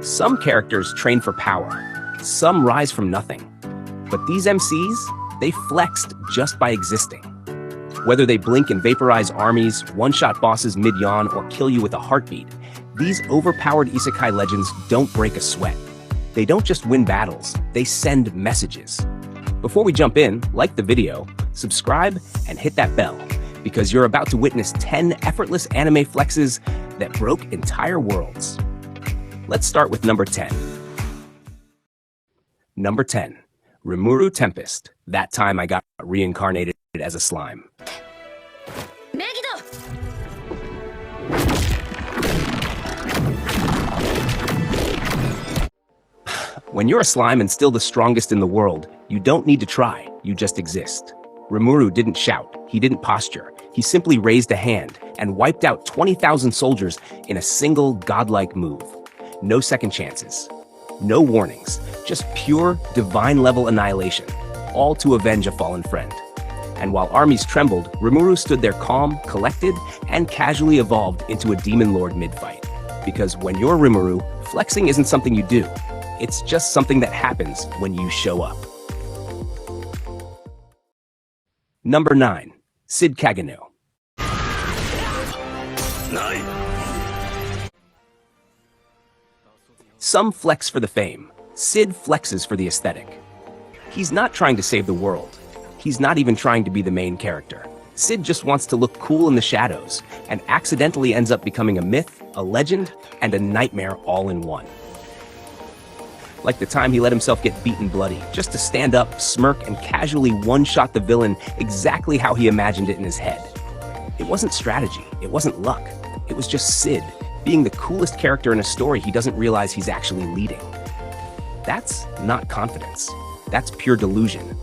Some characters train for power, some rise from nothing. But these MCs, they flexed just by existing. Whether they blink and vaporize armies, one-shot bosses mid-yawn, or kill you with a heartbeat, these overpowered Isekai legends don't break a sweat. They don't just win battles, they send messages. Before we jump in, like the video, subscribe, and hit that bell, because you're about to witness 10 effortless anime flexes that broke entire worlds. Let's start with number 10. Number 10. Rimuru Tempest. That time I got reincarnated as a slime. When you're a slime and still the strongest in the world, you don't need to try, you just exist. Rimuru didn't shout, he didn't posture, he simply raised a hand and wiped out 20,000 soldiers in a single godlike move. No second chances, no warnings, just pure, divine-level annihilation, all to avenge a fallen friend. And while armies trembled, Rimuru stood there calm, collected, and casually evolved into a demon lord mid-fight. Because when you're Rimuru, flexing isn't something you do. It's just something that happens when you show up. Number 9. Sid Kagano. Some flex for the fame. Sid flexes for the aesthetic. He's not trying to save the world. He's not even trying to be the main character. Sid just wants to look cool in the shadows, and accidentally ends up becoming a myth, a legend, and a nightmare all in one. Like the time he let himself get beaten bloody, just to stand up, smirk, and casually one-shot the villain exactly how he imagined it in his head. It wasn't strategy, it wasn't luck, it was just Sid, being the coolest character in a story he doesn't realize he's actually leading. That's not confidence, that's pure delusion,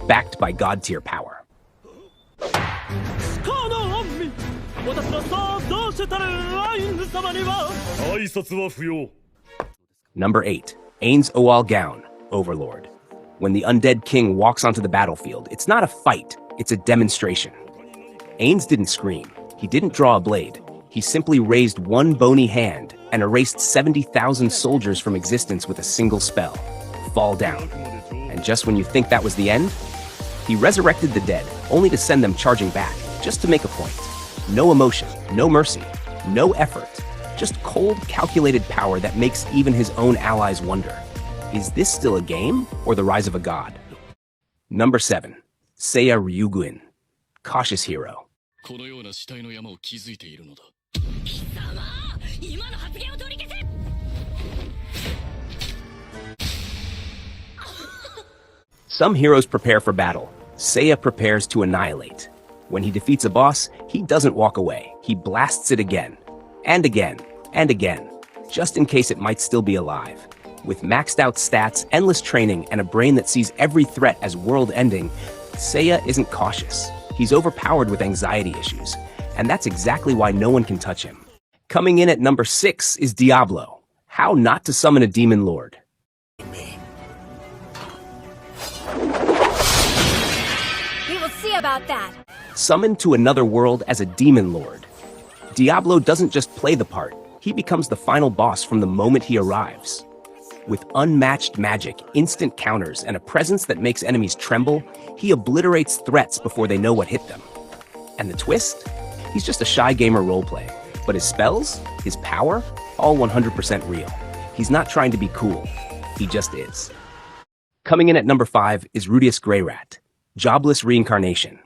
backed by god-tier power. Number 8. Ain's Oal Gown, Overlord. When the undead king walks onto the battlefield, it's not a fight, it's a demonstration. Ain's didn't scream, he didn't draw a blade, he simply raised one bony hand and erased 70,000 soldiers from existence with a single spell, Fall Down. And just when you think that was the end, he resurrected the dead, only to send them charging back, just to make a point. No emotion, no mercy, no effort. Just cold, calculated power that makes even his own allies wonder. Is this still a game, or the rise of a god? Number 7. Seiya Ryuguin. Cautious hero. Some heroes prepare for battle. Seiya prepares to annihilate. When he defeats a boss, he doesn't walk away. He blasts it again, and again, and again, just in case it might still be alive. With maxed out stats, endless training, and a brain that sees every threat as world-ending, Seiya isn't cautious. He's overpowered with anxiety issues, and that's exactly why no one can touch him. Coming in at number 6 is Diablo. How not to summon a demon lord. We will see about that. Summoned to another world as a demon lord. Diablo doesn't just play the part, he becomes the final boss from the moment he arrives. With unmatched magic, instant counters, and a presence that makes enemies tremble, he obliterates threats before they know what hit them. And the twist? He's just a shy gamer roleplaying, but his spells, his power, all 100% real. He's not trying to be cool, he just is. Coming in at number 5 is Rudeus Greyrat, jobless reincarnation.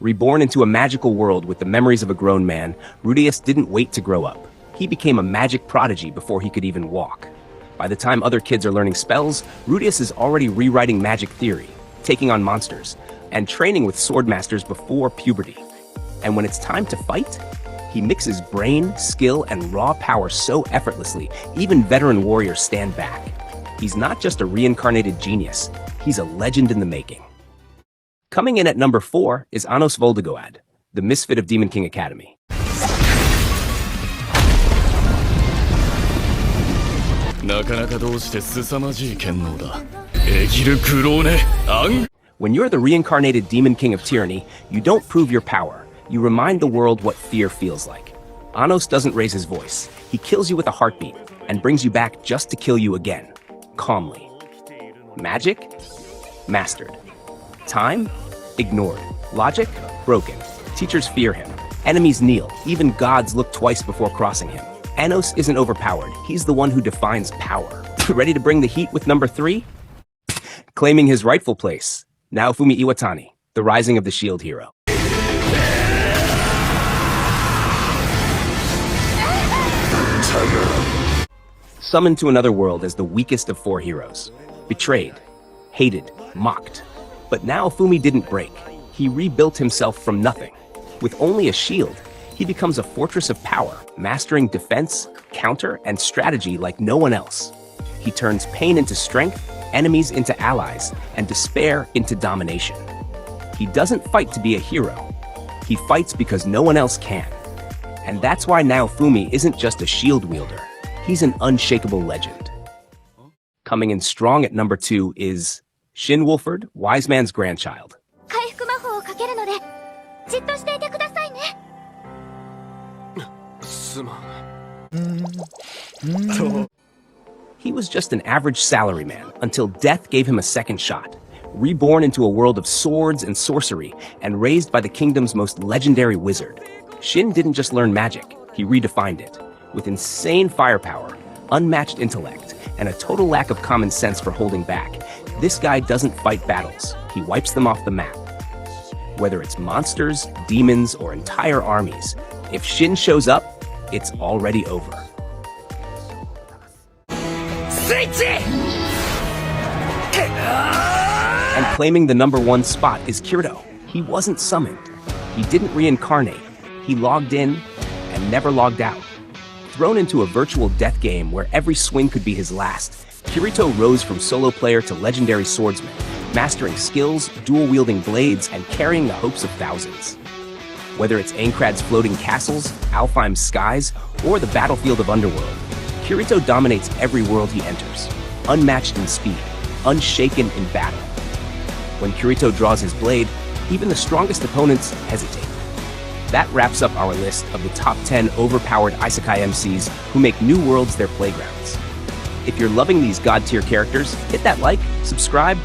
Reborn into a magical world with the memories of a grown man, Rudeus didn't wait to grow up. He became a magic prodigy before he could even walk. By the time other kids are learning spells, Rudeus is already rewriting magic theory, taking on monsters, and training with sword masters before puberty. And when it's time to fight, he mixes brain, skill, and raw power so effortlessly, even veteran warriors stand back. He's not just a reincarnated genius, he's a legend in the making. Coming in at number 4 is Anos Voldegoad, the misfit of Demon King Academy. When you're the reincarnated demon king of tyranny, you don't prove your power. You remind the world what fear feels like. Anos doesn't raise his voice. He kills you with a heartbeat and brings you back just to kill you again, calmly. Magic? Mastered. Time? Ignored. Logic? Broken. Teachers fear him. Enemies kneel. Even gods look twice before crossing him. Anos isn't overpowered. He's the one who defines power. Ready to bring the heat with number 3? Claiming his rightful place. Naofumi Iwatani, the rising of the shield hero. Summoned to another world as the weakest of 4 heroes. Betrayed, hated, mocked. But Naofumi didn't break. He rebuilt himself from nothing. With only a shield, he becomes a fortress of power, mastering defense, counter, and strategy like no one else. He turns pain into strength, enemies into allies, and despair into domination. He doesn't fight to be a hero. He fights because no one else can. And that's why Naofumi isn't just a shield wielder. He's an unshakable legend. Coming in strong at number 2 is Shin Wolford, Wise Man's grandchild. He was just an average salaryman until death gave him a second shot. Reborn into a world of swords and sorcery and raised by the kingdom's most legendary wizard. Shin didn't just learn magic, he redefined it. With insane firepower, unmatched intellect, and a total lack of common sense for holding back, this guy doesn't fight battles, he wipes them off the map. Whether it's monsters, demons, or entire armies, if Shin shows up, it's already over. And claiming the number 1 spot is Kirito. He wasn't summoned. He didn't reincarnate. He logged in and never logged out. Thrown into a virtual death game where every swing could be his last, Kirito rose from solo player to legendary swordsman, mastering skills, dual-wielding blades, and carrying the hopes of thousands. Whether it's Aincrad's floating castles, Alfheim's skies, or the battlefield of Underworld, Kirito dominates every world he enters, unmatched in speed, unshaken in battle. When Kirito draws his blade, even the strongest opponents hesitate. That wraps up our list of the top 10 overpowered Isekai MCs who make new worlds their playgrounds. If you're loving these god-tier characters, hit that like, subscribe,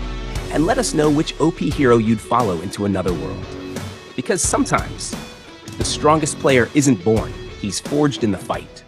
and let us know which OP hero you'd follow into another world. Because sometimes, the strongest player isn't born, he's forged in the fight.